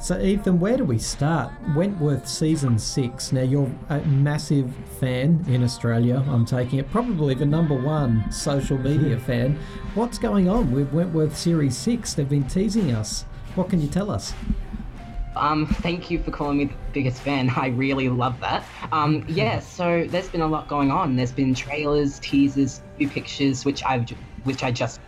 So Ethan, where do we start? Wentworth season 6. Now you're a massive fan in Australia, I'm taking it, probably the #1 social media fan. What's going on with Wentworth series 6? They've been teasing us. What can you tell us? Thank you for calling me the biggest fan. I really love that. So there's been a lot going on. There's been trailers, teasers, few pictures, which I just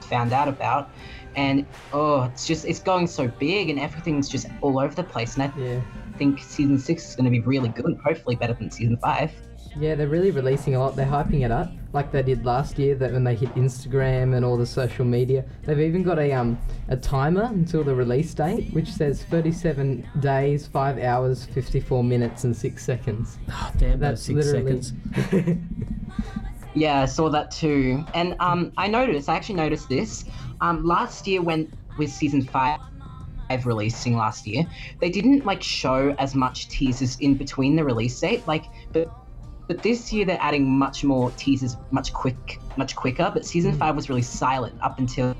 found out about, and it's going so big, and everything's just all over the place. And I think season 6 is going to be really good. Hopefully, better than season 5. Yeah, they're really releasing a lot. They're hyping it up like they did last year. That when they hit Instagram and all the social media, they've even got a timer until the release date, which says 37 days, 5 hours, 54 minutes, and 6 seconds. Oh, damn, that's 6 seconds. Yeah, I saw that too. And I actually noticed this. Last year with season 5 releasing last year, they didn't show as much teasers in between the release date. But this year they're adding much more teasers much quicker. But season 5 was really silent up until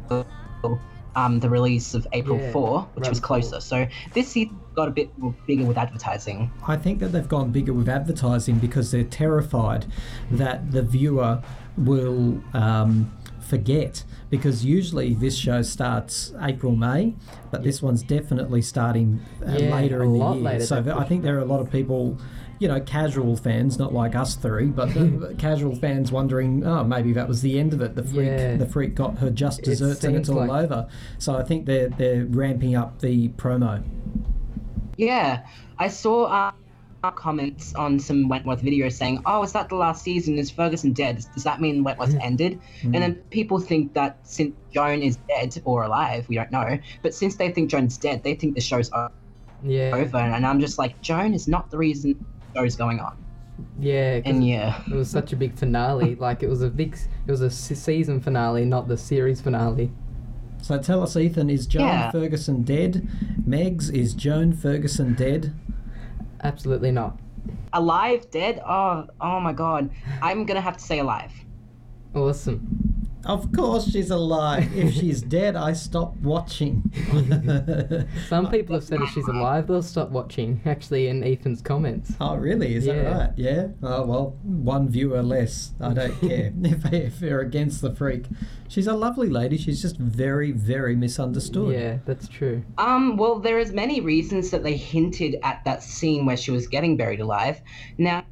the release of April 4, which was closer. So this season got a bit more bigger with advertising. I think that they've gone bigger with advertising because they're terrified that the viewer will forget, because usually this show starts April, May, but this one's definitely starting later in the year. So I think there are a lot of people, casual fans, not like us three, but casual fans wondering, maybe that was the end of it. The freak got her just desserts and it's all over. So I think they're ramping up the promo. Yeah, I saw comments on some Wentworth videos saying, is that the last season? Is Ferguson dead? Does that mean Wentworth ended? And then people think that since Joan is dead or alive, we don't know, but since they think Joan's dead, they think the show's over. And I'm just like, Joan is not the reason the show's going on. It was such a big finale. It was a season finale, not the series finale. So tell us, Ethan, is John Ferguson dead? Megs, is Joan Ferguson dead? Absolutely not. Alive? Dead? Oh my god. I'm gonna have to say alive. Awesome. Of course she's alive. If she's dead, I stop watching. Some people have said if she's alive, they'll stop watching, actually, in Ethan's comments. Oh, really? Is that right? Yeah? Oh, well, one viewer less. I don't care if they're against the freak. She's a lovely lady. She's just very, very misunderstood. Yeah, that's true. Well, there is many reasons that they hinted at that scene where she was getting buried alive. Now,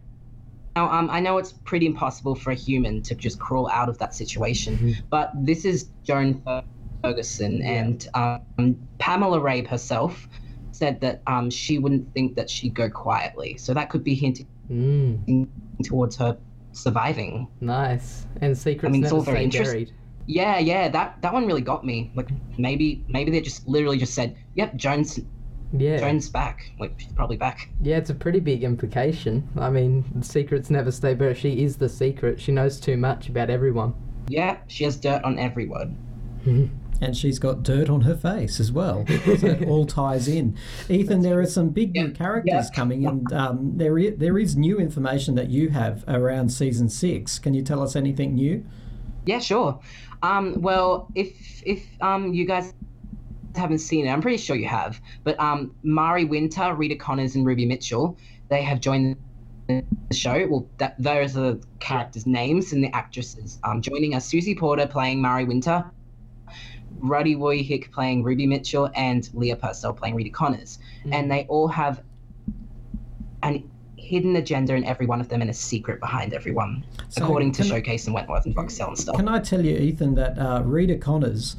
I know it's pretty impossible for a human to just crawl out of that situation, but this is Joan Ferguson, and Pamela Rabe herself said that she wouldn't think that she'd go quietly. So that could be hinting towards her surviving. Nice. And secrets never stay buried. Yeah, that one really got me. Maybe they just literally just said, yep, Joan's back. She's probably back. Yeah, it's a pretty big implication. I mean, secrets never stay buried. She is the secret. She knows too much about everyone. Yeah, she has dirt on everyone. And she's got dirt on her face as well. So it all ties in. Ethan, there are some big new characters coming, and there is new information that you have around season 6. Can you tell us anything new? Yeah, sure. Well, if you guys haven't seen it, I'm pretty sure you have, but Mari Winter, Rita Connors, and Ruby Mitchell, they have joined the show. Well, those are the characters' names, and the actresses joining us: Susie Porter playing Mari Winter, Ruddy Woyhick playing Ruby Mitchell, and Leah Purcell playing Rita Connors. And they all have an hidden agenda in every one of them and a secret behind everyone, according to Showcase and Wentworth and Foxtel and stuff. Can I tell you, Ethan, that Rita Connors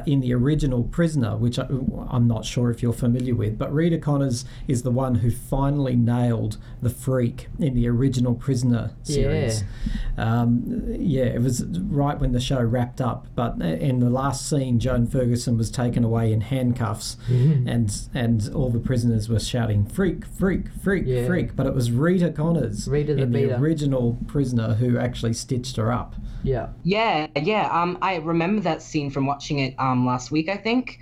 in the original Prisoner, which I'm not sure if you're familiar with, but Rita Connors is the one who finally nailed the freak in the original Prisoner series. It was right when the show wrapped up, but in the last scene, Joan Ferguson was taken away in handcuffs, and all the prisoners were shouting, freak, freak, freak, freak, but it was Rita Connors in the original Prisoner who actually stitched her up. I remember that scene from watching it last week, I think.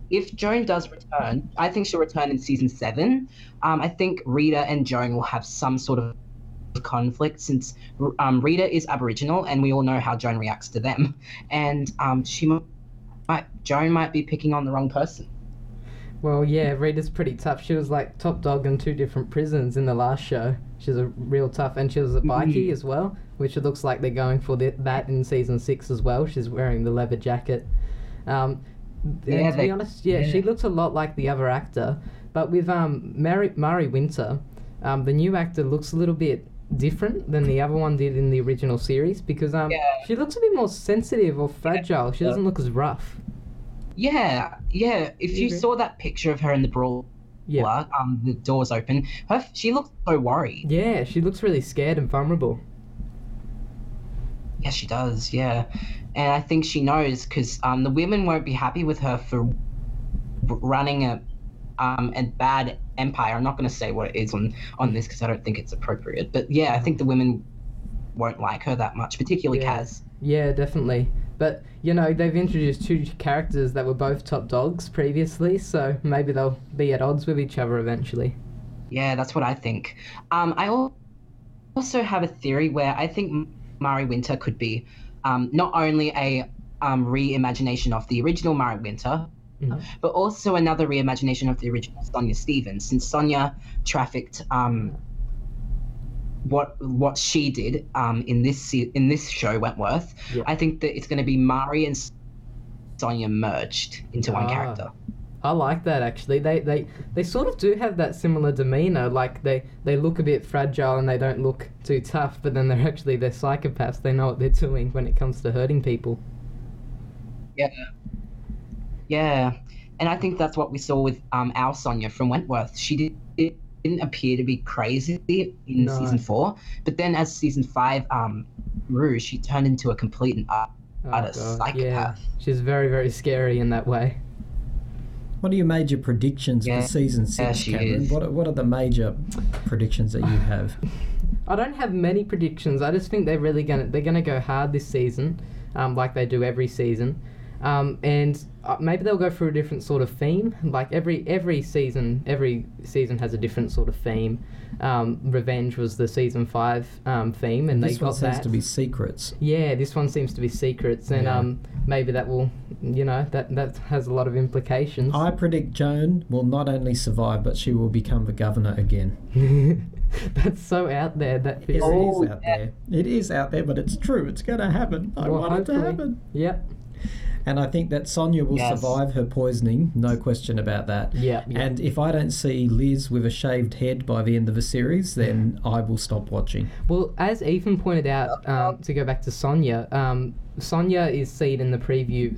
If Joan does return, I think she'll return in season 7. I think Rita and Joan will have some sort of conflict, since Rita is Aboriginal and we all know how Joan reacts to them, and she Joan might be picking on the wrong person. Well, yeah, Rita's pretty tough. She was like top dog in 2 different prisons in the last show. She's a real tough, and she was a bikie as well, which it looks like they're going for that in season 6 as well. She's wearing the leather jacket. And to be honest, she looks a lot like the other actor, but with Mari Winter, the new actor looks a little bit different than the other one did in the original series, because she looks a bit more sensitive or fragile. She doesn't look as rough. Yeah. If you saw that picture of her in the brawler, the doors open, she looks so worried. Yeah, she looks really scared and vulnerable. Yeah, she does, yeah. And I think she knows, because the women won't be happy with her for running a bad empire. I'm not going to say what it is on this, because I don't think it's appropriate. But yeah, I think the women won't like her that much, particularly Kaz. Yeah, definitely. But, you know, they've introduced 2 characters that were both top dogs previously, so maybe they'll be at odds with each other eventually. Yeah, that's what I think. I also have a theory where I think Mari Winter could be not only a reimagination of the original Mari Winter, but also another reimagination of the original Sonya Stevens, since Sonya trafficked what she did in this show, Wentworth. I think that it's going to be Mari and Sonya merged into one character. I like that, actually. They sort of do have that similar demeanor. Like they look a bit fragile and they don't look too tough, but then they're psychopaths. They know what they're doing when it comes to hurting people. Yeah, and I think that's what we saw with our Sonya from Wentworth. She didn't appear to be crazy in season 4, but then as season 5 grew, she turned into a complete and utter psychopath. Yeah. She's very, very scary in that way. What are your major predictions for season 6, Cameron? What are the major predictions that you have? I don't have many predictions. I just think they're gonna go hard this season, like they do every season. And maybe they'll go for a different sort of theme. Like every season has a different sort of theme. Revenge was the season 5 theme, and this they got that. This one seems to be secrets. Yeah, this one seems to be secrets, and maybe that will, that has a lot of implications. I predict Joan will not only survive, but she will become the governor again. That's so out there. That theory. It is out there. It is out there, but it's true. It's going to happen. I want it to happen. Yep. And I think that Sonya will survive her poisoning, no question about that. Yeah. And if I don't see Liz with a shaved head by the end of the series, then I will stop watching. Well, as Ethan pointed out, to go back to Sonya, Sonya is seen in the preview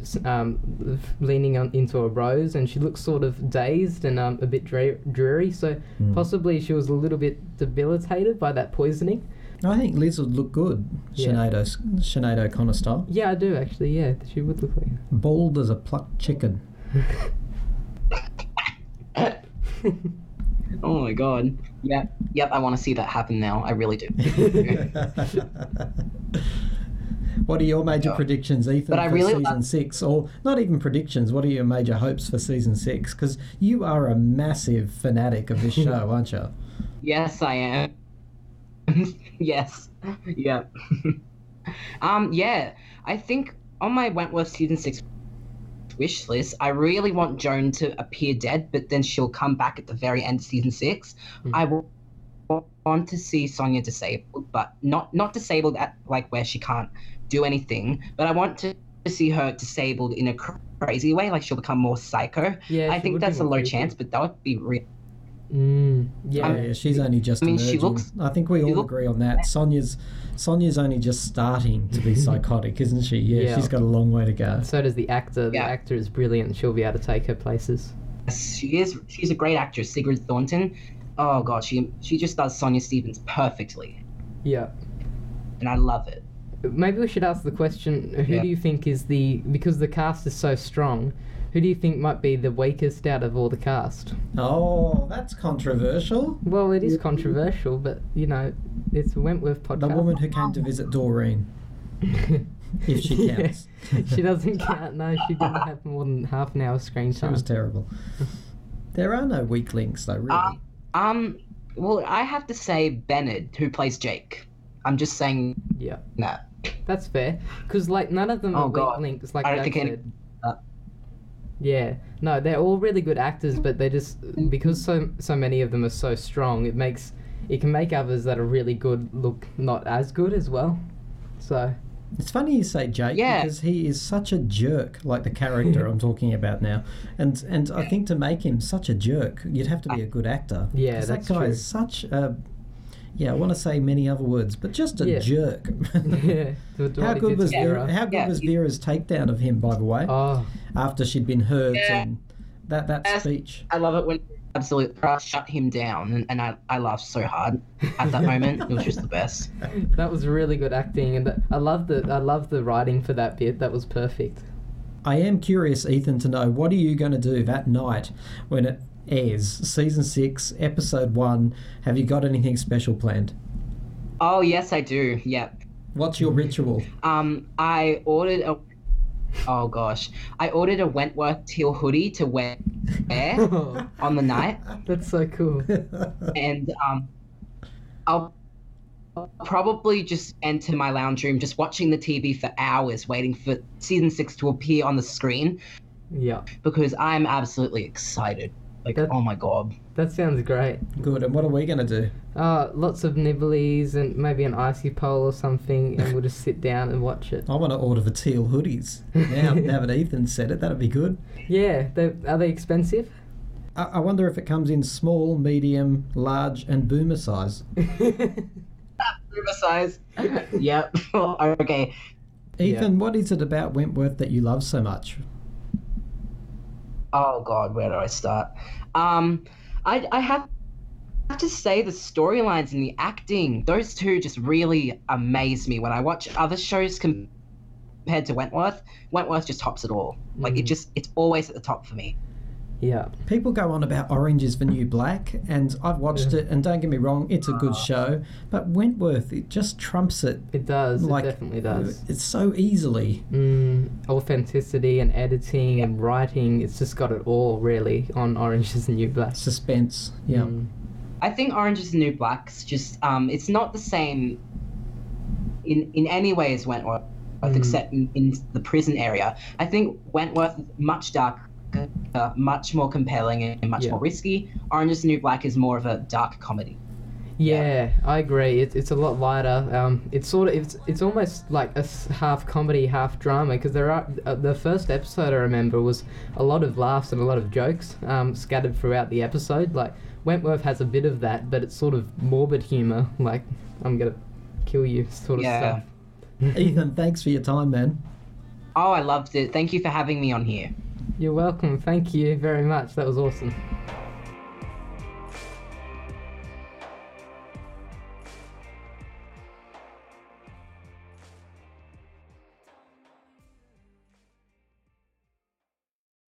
leaning into a rose, and she looks sort of dazed and a bit dreary, so possibly she was a little bit debilitated by that poisoning. I think Liz would look good, Sinead O'Connor style. Yeah, I do actually. Yeah, she would look like bald as a plucked chicken. Oh my god. Yep, I want to see that happen now. I really do. What are your major predictions, Ethan, for season 6? Or not even predictions, what are your major hopes for season 6? Because you are a massive fanatic of this show, aren't you? Yes, I am. Yes. Yeah. I think on my Wentworth season 6 wish list, I really want Joan to appear dead, but then she'll come back at the very end of season 6. I will want to see Sonya disabled, but not disabled at like where she can't do anything, but I want to see her disabled in a crazy way, like she'll become more psycho. I think that's a low chance, but that would be real. Yeah, she's only just emerging. I think we all agree on that. Sonya's only just starting to be psychotic, isn't she? Yeah, she's got a long way to go. So does the actor. The actor is brilliant. She'll be able to take her places. She is. She's a great actress, Sigrid Thornton. Oh god, she just does Sonya Stevens perfectly. Yeah. And I love it. Maybe we should ask the question, who do you think is because the cast is so strong, who do you think might be the weakest out of all the cast? Oh, that's controversial. Well, it is controversial, but, it's a Wentworth podcast. The woman who came to visit Doreen. If she counts. She doesn't count, no, she didn't have more than half an hour screen time. She was terrible. There are no weak links, though, really. Well, I have to say Bennett, who plays Jake. I'm just saying that. That's fair, because, none of them are weak links, like I don't think said. Yeah, no, they're all really good actors, but they just, because so many of them are so strong, it can make others that are really good look not as good as well. So it's funny you say Jake, because he is such a jerk, like the character I'm talking about now. And I think to make him such a jerk, you'd have to be a good actor. Yeah, 'Cause that's that guy true. is such a... Yeah, I want to say many other words, but just a jerk. Yeah. How good was Vera's takedown of him, by the way? Oh, After she'd been hurt and that speech. I love it when absolute shut him down, and I laughed so hard at that moment. It was just the best. that was really good acting, and I love the writing for that bit. That was perfect. I am curious, Ethan, to know, what are you going to do that night when it airs? Season 6, Episode 1. Have you got anything special planned? Oh, yes, I do. Yep. What's your ritual? I ordered a... Oh, gosh. I ordered a Wentworth teal hoodie to wear on the night. That's so cool. And I'll probably just enter my lounge room, just watching the TV for hours, waiting for Season 6 to appear on the screen. Yeah. Because I'm absolutely excited. Like, oh my God. That sounds great. Good. And what are we going to do? Lots of nibblies and maybe an icy pole or something, and we'll just sit down and watch it. I want to order the teal hoodies. Now that Ethan said it, that'd be good. Yeah. Are they expensive? I wonder if it comes in small, medium, large, and boomer size. Boomer size. Yep. Okay. Ethan, what is it about Wentworth that you love so much? Oh God, where do I start? I have to say the storylines and the acting, those two just really amaze me. When I watch other shows compared to Wentworth just tops it all. Like it's always at the top for me. Yeah. People go on about Orange is the New Black, and I've watched it, and don't get me wrong, it's a good show, but Wentworth, it just trumps it. It does, like, it definitely does. It's so easily. Authenticity and editing and writing, it's just got it all, really, on Orange is the New Black. Suspense, yeah. I think Orange is the New Black's just, it's not the same in any way as Wentworth, except in the prison area. I think Wentworth is much darker, much more compelling and much more risky. Orange is the New Black is more of a dark comedy. Yeah, I agree. It's a lot lighter. It's almost like a half comedy, half drama, because there are the first episode I remember was a lot of laughs and a lot of jokes scattered throughout the episode. Like Wentworth has a bit of that, but it's sort of morbid humor, like I'm gonna kill you sort of stuff. Ethan, thanks for your time, man. Oh, I loved it. Thank you for having me on here. You're welcome. Thank you very much. That was awesome.